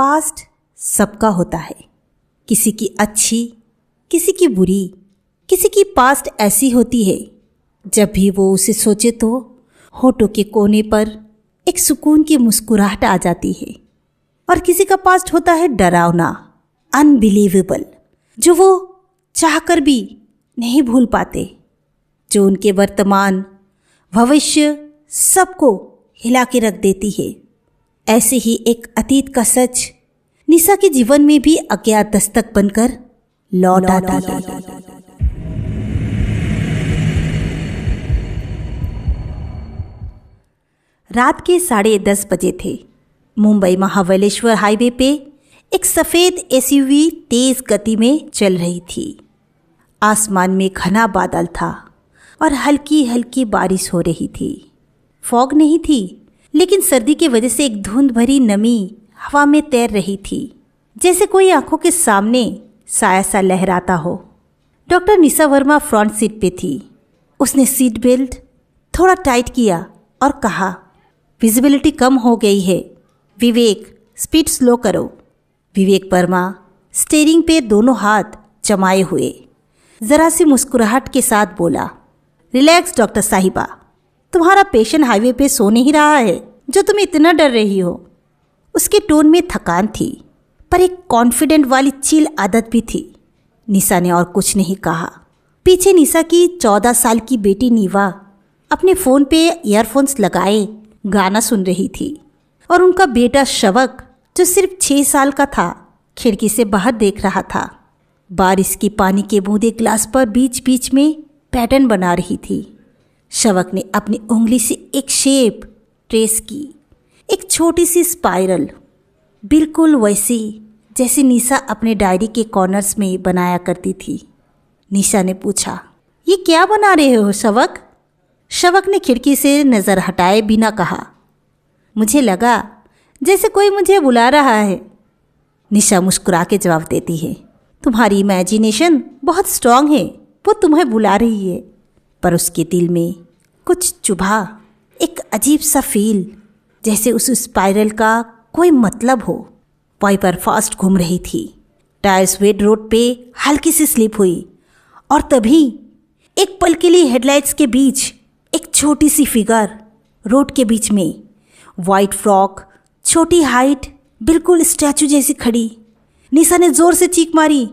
Past सबका होता है, किसी की अच्छी, किसी की बुरी। किसी की पास्ट ऐसी होती है जब भी वो उसे सोचे तो होठों के कोने पर एक सुकून की मुस्कुराहट आ जाती है। और किसी का पास्ट होता है डरावना, अनबिलीवेबल, जो वो चाहकर भी नहीं भूल पाते, जो उनके वर्तमान भविष्य सबको हिला के रख देती है। ऐसे ही एक अतीत का सच निशा के जीवन में भी अज्ञात दस्तक बनकर लौट आती है। रात के 10:30 बजे थे। मुंबई महाबलेश्वर हाईवे पे एक सफ़ेद एसयूवी तेज गति में चल रही थी। आसमान में घना बादल था और हल्की हल्की बारिश हो रही थी। फॉग नहीं थी, लेकिन सर्दी की वजह से एक धुंध भरी नमी हवा में तैर रही थी, जैसे कोई आंखों के सामने साया सा लहराता हो। डॉक्टर निशा वर्मा फ्रंट सीट पे थी। उसने सीट बेल्ट थोड़ा टाइट किया और कहा, विजिबिलिटी कम हो गई है, विवेक स्पीड स्लो करो। विवेक वर्मा स्टीयरिंग पे दोनों हाथ जमाए हुए जरा सी मुस्कुराहट के साथ बोला, रिलैक्स डॉक्टर साहिबा, तुम्हारा पेशेंट हाईवे पे सो नहीं रहा है जो तुम इतना डर रही हो। उसके टोन में थकान थी, पर एक कॉन्फिडेंट वाली चिल आदत भी थी। निशा ने और कुछ नहीं कहा। पीछे निशा की 14 साल की बेटी नीवा अपने फ़ोन पे ईयरफोन्स लगाए गाना सुन रही थी और उनका बेटा शवक, जो सिर्फ 6 साल का था, खिड़की से बाहर देख रहा था। बारिश की पानी के बूंदे ग्लास पर बीच बीच में पैटर्न बना रही थी। शवक ने अपनी उंगली से एक शेप ट्रेस की, एक छोटी सी स्पाइरल, बिल्कुल वैसी जैसे निशा अपने डायरी के कॉर्नर्स में बनाया करती थी। निशा ने पूछा, ये क्या बना रहे हो शवक? शवक ने खिड़की से नज़र हटाए बिना कहा, मुझे लगा जैसे कोई मुझे बुला रहा है। निशा मुस्कुरा के जवाब देती है, तुम्हारी इमेजिनेशन बहुत स्ट्रांग है, वो तुम्हें बुला रही है। पर उसके दिल में कुछ चुभा, एक अजीब सा फील, जैसे उस स्पाइरल का कोई मतलब हो। वाइपर फास्ट घूम रही थी। टायर्स वेट रोड पे हल्की सी स्लिप हुई और तभी एक पल के लिए हेडलाइट्स के बीच एक छोटी सी फिगर रोड के बीच में, वाइट फ्रॉक, छोटी हाइट, बिल्कुल स्टैचू जैसी खड़ी। निशा ने जोर से चीख मारी,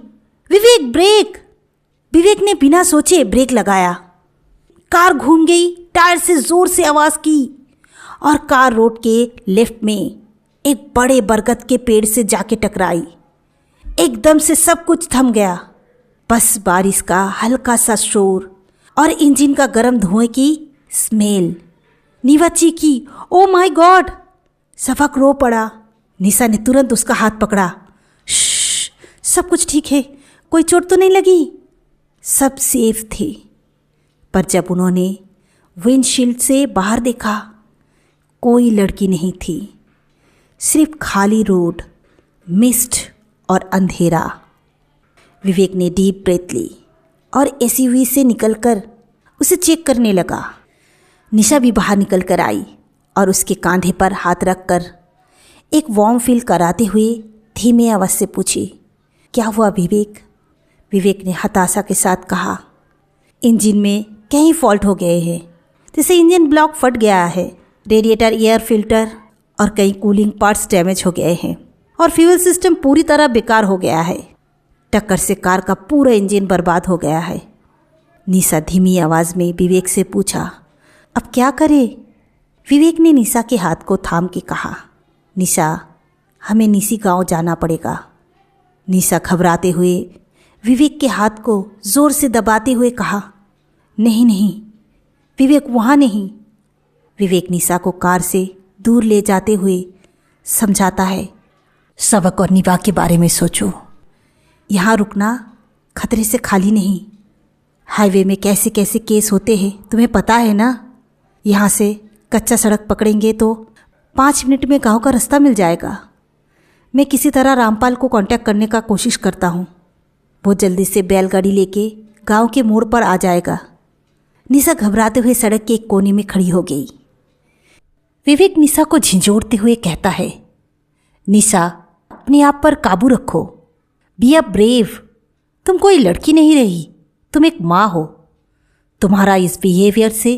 विवेक ब्रेक! विवेक ने बिना सोचे ब्रेक लगाया। कार घूम गई, टायर से जोर से आवाज़ की और कार रोड के लेफ्ट में एक बड़े बरगद के पेड़ से जाके टकराई। एकदम से सब कुछ थम गया, बस बारिश का हल्का सा शोर और इंजन का गर्म धुएं की स्मेल। नीवा चीखी, ओ माय गॉड! शवक रो पड़ा। निशा ने तुरंत उसका हाथ पकड़ा, श्श, सब कुछ ठीक है, कोई चोट तो नहीं लगी? सब सेफ थे। पर जब उन्होंने विंडशील्ड से बाहर देखा, कोई लड़की नहीं थी, सिर्फ खाली रोड, मिस्ट और अंधेरा। विवेक ने डीप ब्रेथ ली और एसयूवी से निकलकर उसे चेक करने लगा। निशा भी बाहर निकल कर आई और उसके कंधे पर हाथ रखकर एक वार्म फील कराते हुए धीमे आवाज़ से पूछी, क्या हुआ विवेक? विवेक ने हताशा के साथ कहा, इंजन में कहीं फॉल्ट हो गए हैं, जैसे इंजन ब्लॉक फट गया है, रेडिएटर, एयर फिल्टर और कई कूलिंग पार्ट्स डैमेज हो गए हैं और फ्यूल सिस्टम पूरी तरह बेकार हो गया है। टक्कर से कार का पूरा इंजन बर्बाद हो गया है। निशा धीमी आवाज़ में विवेक से पूछा, अब क्या करें? विवेक ने निशा के हाथ को थाम के कहा, निशा, हमें निसी गांव जाना पड़ेगा। निशा घबराते हुए विवेक के हाथ को ज़ोर से दबाते हुए कहा, नहीं नहीं विवेक, वहाँ नहीं। विवेक निशा को कार से दूर ले जाते हुए समझाता है, सबक और निभा के बारे में सोचो, यहाँ रुकना खतरे से खाली नहीं। हाईवे में कैसे कैसे केस होते हैं तुम्हें पता है ना। यहाँ से कच्चा सड़क पकड़ेंगे तो 5 मिनट में गांव का रास्ता मिल जाएगा। मैं किसी तरह रामपाल को कांटेक्ट करने का कोशिश करता हूँ, वो जल्दी से बैलगाड़ी लेके गांव के मोड़ पर आ जाएगा। निशा घबराते हुए सड़क के एक कोने में खड़ी हो गई। विवेक निशा को झिंझोड़ते हुए कहता है, निशा, अपने आप पर काबू रखो। Be a brave. तुम कोई लड़की नहीं रही, तुम एक माँ हो। तुम्हारा इस बिहेवियर से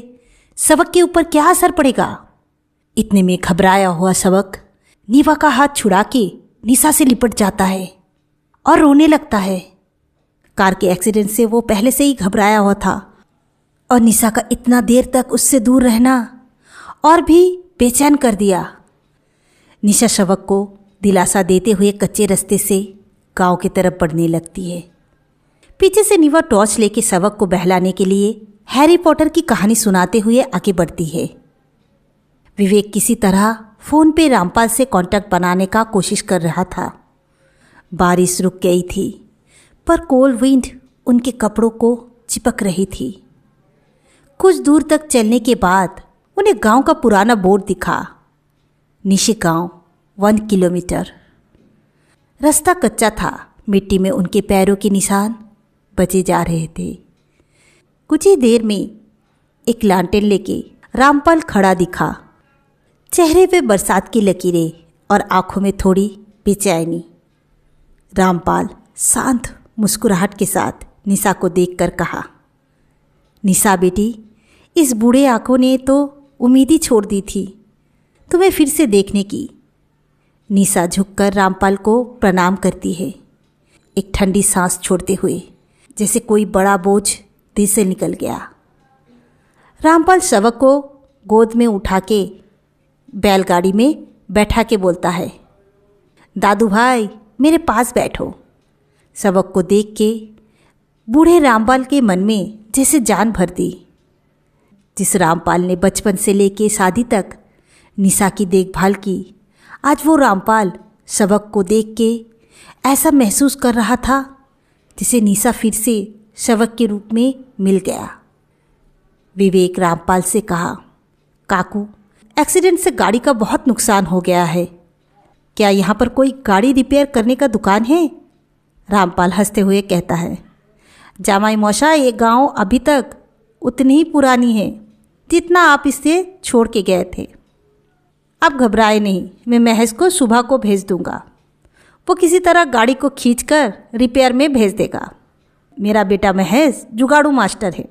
सबक के ऊपर क्या असर पड़ेगा? इतने में घबराया हुआ सबक नीवा का हाथ छुड़ा के निशा से लिपट जाता है और रोने लगता है। कार के एक्सीडेंट से वो पहले से ही घबराया हुआ था और निशा का इतना देर तक उससे दूर रहना और भी बेचैन कर दिया। निशा सबक को दिलासा देते हुए कच्चे रास्ते से गांव की तरफ बढ़ने लगती है। पीछे से नीवा टॉर्च लेके सबक को बहलाने के लिए हैरी पॉटर की कहानी सुनाते हुए आगे बढ़ती है। विवेक किसी तरह फ़ोन पे रामपाल से कांटेक्ट बनाने का कोशिश कर रहा था। बारिश रुक गई थी पर कोल्ड विंड उनके कपड़ों को चिपक रही थी। कुछ दूर तक चलने के बाद उन्हें गांव का पुराना बोर्ड दिखा। निशी गांव 1 किलोमीटर। रास्ता कच्चा था, मिट्टी में उनके पैरों के निशान बचे जा रहे थे। कुछ ही देर में एक लालटेन लेके रामपाल खड़ा दिखा। चेहरे पे बरसात की लकीरें और आंखों में थोड़ी बेचैनी। रामपाल शांत मुस्कुराहट के साथ निशा को देखकर कहा, निशा बेटी, इस बूढ़े आंखों ने तो उम्मीद ही छोड़ दी थी तुम्हें फिर से देखने की। निशा झुककर रामपाल को प्रणाम करती है, एक ठंडी सांस छोड़ते हुए, जैसे कोई बड़ा बोझ दिल से निकल गया। रामपाल शवक को गोद में उठा के बैलगाड़ी में बैठा के बोलता है, दादू भाई मेरे पास बैठो। शवक को देख के बूढ़े रामपाल के मन में जैसे जान भर दी। जिस रामपाल ने बचपन से लेके शादी तक निशा की देखभाल की, आज वो रामपाल शवक को देख के ऐसा महसूस कर रहा था जिसे निशा फिर से शवक के रूप में मिल गया। विवेक रामपाल से कहा, काकू, एक्सीडेंट से गाड़ी का बहुत नुकसान हो गया है, क्या यहाँ पर कोई गाड़ी रिपेयर करने का दुकान है? रामपाल हंसते हुए कहता है, जामाई मौसा, ये गांव अभी तक उतनी ही पुरानी है जितना आप इसे छोड़ के गए थे। अब घबराए नहीं, मैं महज को सुबह को भेज दूंगा, वो किसी तरह गाड़ी को खींचकर रिपेयर में भेज देगा। मेरा बेटा महज जुगाड़ू मास्टर है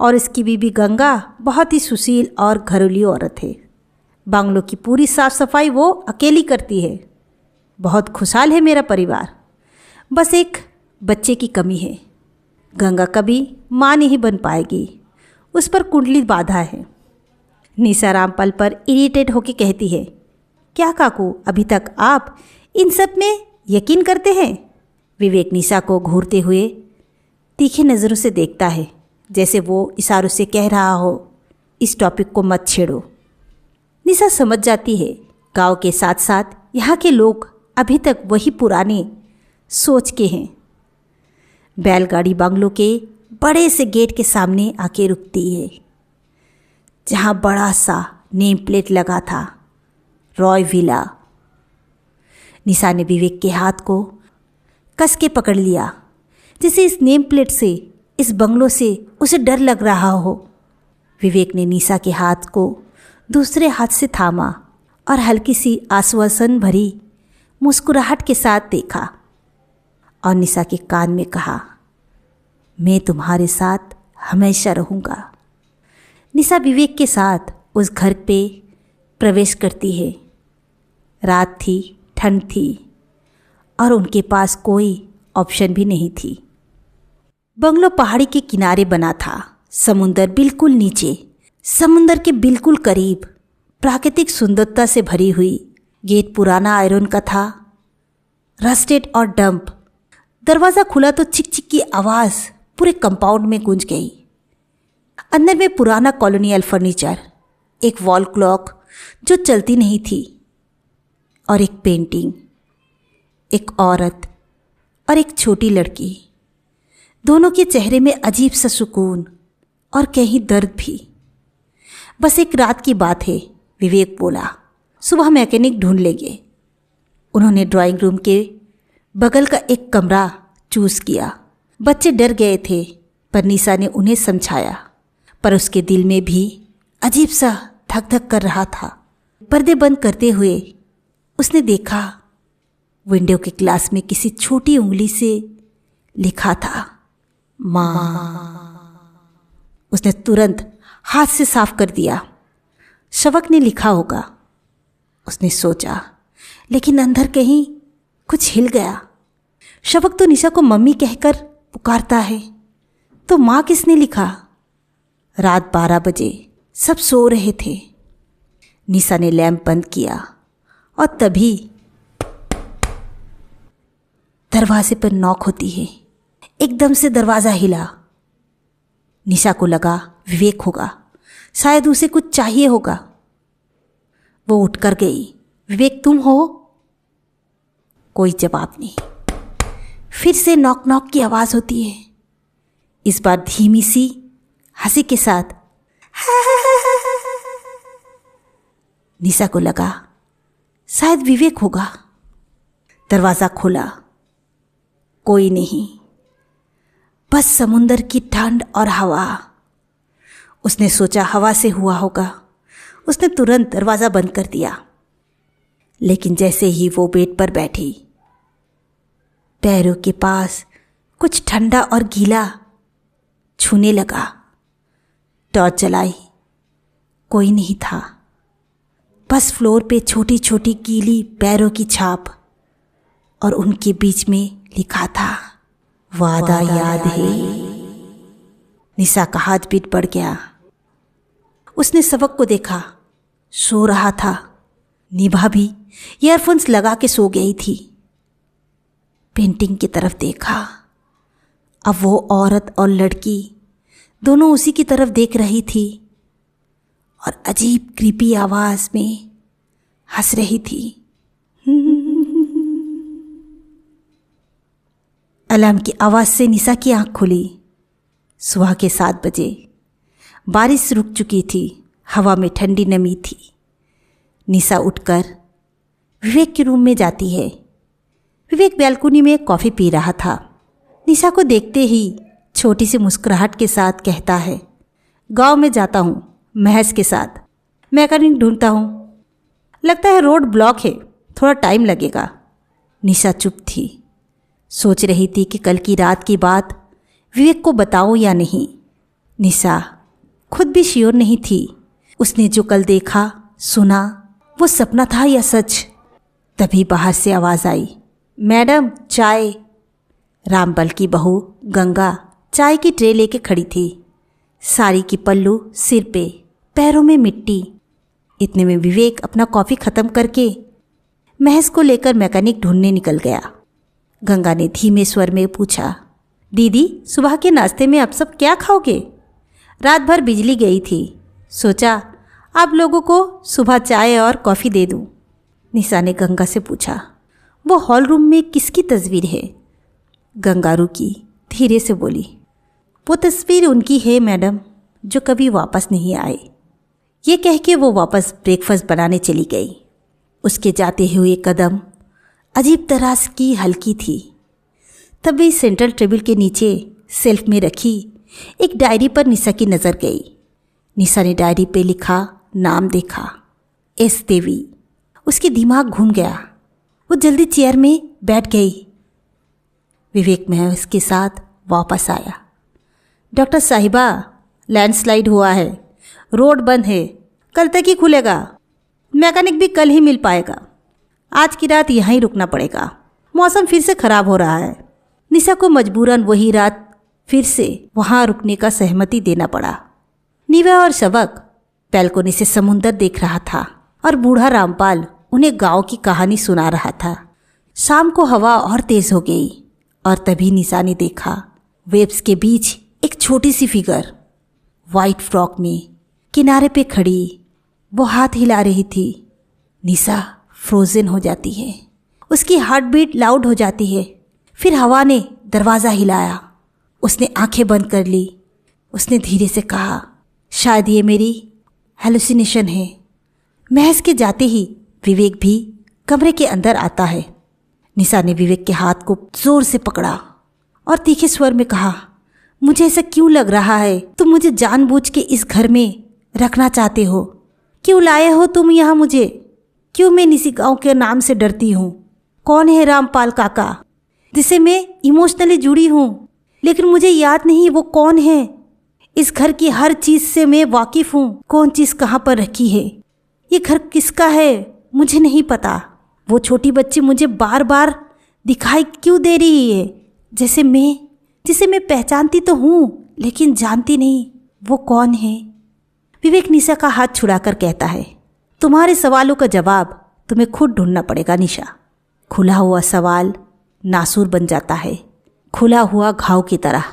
और इसकी बीबी गंगा बहुत ही सुशील और घरेलू औरत है। बांग्लो की पूरी साफ सफाई वो अकेली करती है। बहुत खुशहाल है मेरा परिवार, बस एक बच्चे की कमी है। गंगा कभी माँ नहीं बन पाएगी, उस पर कुंडली बाधा है। निशा रामपाल पर इरिटेट होकर कहती है, क्या काकू, अभी तक आप इन सब में यकीन करते हैं? विवेक निशा को घूरते हुए तीखी नज़रों से देखता है, जैसे वो इशारों से कह रहा हो, इस टॉपिक को मत छेड़ो। निशा समझ जाती है गांव के साथ साथ यहाँ के लोग अभी तक वही पुराने सोच के हैं। बैलगाड़ी बंगलों के बड़े से गेट के सामने आके रुकती है, जहाँ बड़ा सा नेम प्लेट लगा था, रॉय विला। निशा ने विवेक के हाथ को कस के पकड़ लिया, जैसे इस नेम प्लेट से, इस बंगलों से उसे डर लग रहा हो। विवेक ने निशा के हाथ को दूसरे हाथ से थामा और हल्की सी आश्वासन भरी मुस्कुराहट के साथ देखा और निशा के कान में कहा, मैं तुम्हारे साथ हमेशा रहूँगा। निशा विवेक के साथ उस घर पे प्रवेश करती है। रात थी, ठंड थी और उनके पास कोई ऑप्शन भी नहीं थी। बंगलो पहाड़ी के किनारे बना था, समुंदर बिल्कुल नीचे, समुंदर के बिल्कुल करीब, प्राकृतिक सुंदरता से भरी हुई। गेट पुराना आयरन का था, रस्टेड और डंप। दरवाज़ा खुला तो चिक चिक की आवाज़ पूरे कंपाउंड में गूंज गई। अंदर में पुराना कॉलोनियल फर्नीचर, एक वॉल क्लॉक जो चलती नहीं थी और एक पेंटिंग, एक औरत और एक छोटी लड़की। दोनों के चेहरे में अजीब सा सुकून और कहीं दर्द भी। बस एक रात की बात है, विवेक बोला, सुबह मैकेनिक ढूंढ लेंगे। उन्होंने ड्राइंग रूम के बगल का एक कमरा चूज किया। बच्चे डर गए थे पर निशा ने उन्हें समझाया, पर उसके दिल में भी अजीब सा धक धक कर रहा था। पर्दे बंद करते हुए उसने देखा विंडो के ग्लास में किसी छोटी उंगली से लिखा था माँ। उसने तुरंत हाथ से साफ कर दिया। शवक ने लिखा होगा, उसने सोचा, लेकिन अंदर कहीं कुछ हिल गया। शवक तो निशा को मम्मी कहकर पुकारता है, तो माँ किसने लिखा? रात 12 बजे, सब सो रहे थे। निशा ने लैंप बंद किया और तभी दरवाजे पर नॉक होती है। एकदम से दरवाज़ा हिला। निशा को लगा विवेक होगा, शायद उसे कुछ चाहिए होगा। वो उठकर गई। विवेक, तुम हो? कोई जवाब नहीं। फिर से नॉक नॉक की आवाज़ होती है, इस बार धीमी सी हंसी के साथ। निशा को लगा शायद विवेक होगा। दरवाज़ा खोला, कोई नहीं, बस समुंदर की ठंड और हवा। उसने सोचा हवा से हुआ होगा। उसने तुरंत दरवाज़ा बंद कर दिया। लेकिन जैसे ही वो बेड पर बैठी, पैरों के पास कुछ ठंडा और गीला छूने लगा। टॉर्च जलाई, कोई नहीं था। बस फ्लोर पे छोटी छोटी गीली पैरों की छाप, और उनके बीच में लिखा था वादा याद है। निशा का हाथ बीट बढ़ गया। उसने सबक को देखा, सो रहा था। निभा भी ईयरफोन्स लगा के सो गई थी। पेंटिंग की तरफ देखा। अब वो औरत और लड़की दोनों उसी की तरफ देख रही थी और अजीब क्रीपी आवाज में हंस रही थी। अलार्म की आवाज से निशा की आंख खुली। सुबह के 7 बजे। बारिश रुक चुकी थी, हवा में ठंडी नमी थी। निशा उठकर विवेक के रूम में जाती है। विवेक बैल्कनी में कॉफ़ी पी रहा था। निशा को देखते ही छोटी सी मुस्कुराहट के साथ कहता है, गांव में जाता हूँ महज के साथ, मैकेनिक ढूंढता हूँ। लगता है रोड ब्लॉक है, थोड़ा टाइम लगेगा। निशा चुप थी, सोच रही थी कि कल की रात की बात विवेक को बताओ या नहीं। निशा खुद भी श्योर नहीं थी। उसने जो कल देखा सुना वो सपना था या सच। तभी बाहर से आवाज़ आई, मैडम चाय। रामबल की बहू गंगा चाय की ट्रे लेके खड़ी थी। साड़ी की पल्लू सिर पे, पैरों में मिट्टी। इतने में विवेक अपना कॉफ़ी ख़त्म करके महज को लेकर मैकेनिक ढूंढने निकल गया। गंगा ने धीमे स्वर में पूछा, दीदी सुबह के नाश्ते में आप सब क्या खाओगे? रात भर बिजली गई थी, सोचा आप लोगों को सुबह चाय और कॉफ़ी दे दूं। निशा ने गंगा से पूछा, वो हॉल रूम में किसकी तस्वीर है? गंगा रुकी, धीरे से बोली, वो तस्वीर उनकी है मैडम, जो कभी वापस नहीं आए। ये कह के वो वापस ब्रेकफास्ट बनाने चली गई। उसके जाते हुए कदम अजीब तरह की हल्की थी। तभी सेंट्रल टेबल के नीचे सेल्फ में रखी एक डायरी पर निशा की नज़र गई। निशा ने डायरी पे लिखा नाम देखा, एस देवी। उसके दिमाग घूम गया। वो जल्दी चेयर में बैठ गई। विवेक महज उसके साथ वापस आया। डॉक्टर साहिबा, लैंडस्लाइड हुआ है, रोड बंद है, कल तक ही खुलेगा। मैकेनिक भी कल ही मिल पाएगा। आज की रात यहीं रुकना पड़ेगा, मौसम फिर से खराब हो रहा है। निशा को मजबूरन वही रात फिर से वहाँ रुकने का सहमति देना पड़ा। निवा और शवक बैल्कनी से समुंदर देख रहा था और बूढ़ा रामपाल उन्हें गांव की कहानी सुना रहा था। शाम को हवा और तेज हो गई और तभी निशा ने देखा वेव्स के बीच एक छोटी सी फिगर वाइट फ्रॉक में किनारे पे खड़ी। वो हाथ हिला रही थी। निशा फ्रोजन हो जाती है, उसकी हार्ट बीट लाउड हो जाती है। फिर हवा ने दरवाज़ा हिलाया। उसने आंखें बंद कर ली। उसने धीरे से कहा, शायद ये मेरी हेलुसिनेशन है। महज के जाते ही विवेक भी कमरे के अंदर आता है। निशा ने विवेक के हाथ को जोर से पकड़ा और तीखे स्वर में कहा, मुझे ऐसा क्यों लग रहा है? तुम मुझे जानबूझ के इस घर में रखना चाहते हो? क्यों लाए हो तुम यहाँ मुझे? क्यों मैं निसी गाँव के नाम से डरती हूँ? कौन है रामपाल काका, जिसे मैं इमोशनली जुड़ी हूँ, लेकिन मुझे याद नहीं वो कौन है। इस घर की हर चीज़ से मैं वाकिफ़ हूँ, कौन चीज़ कहाँ पर रखी है, ये घर किसका है मुझे नहीं पता। वो छोटी बच्ची मुझे बार बार दिखाई क्यों दे रही है, जिसे मैं पहचानती तो हूँ लेकिन जानती नहीं वो कौन है। विवेक निशा का हाथ छुड़ाकर कहता है, तुम्हारे सवालों का जवाब तुम्हें खुद ढूंढना पड़ेगा निशा। खुला हुआ सवाल नासूर बन जाता है, खुला हुआ घाव की तरह।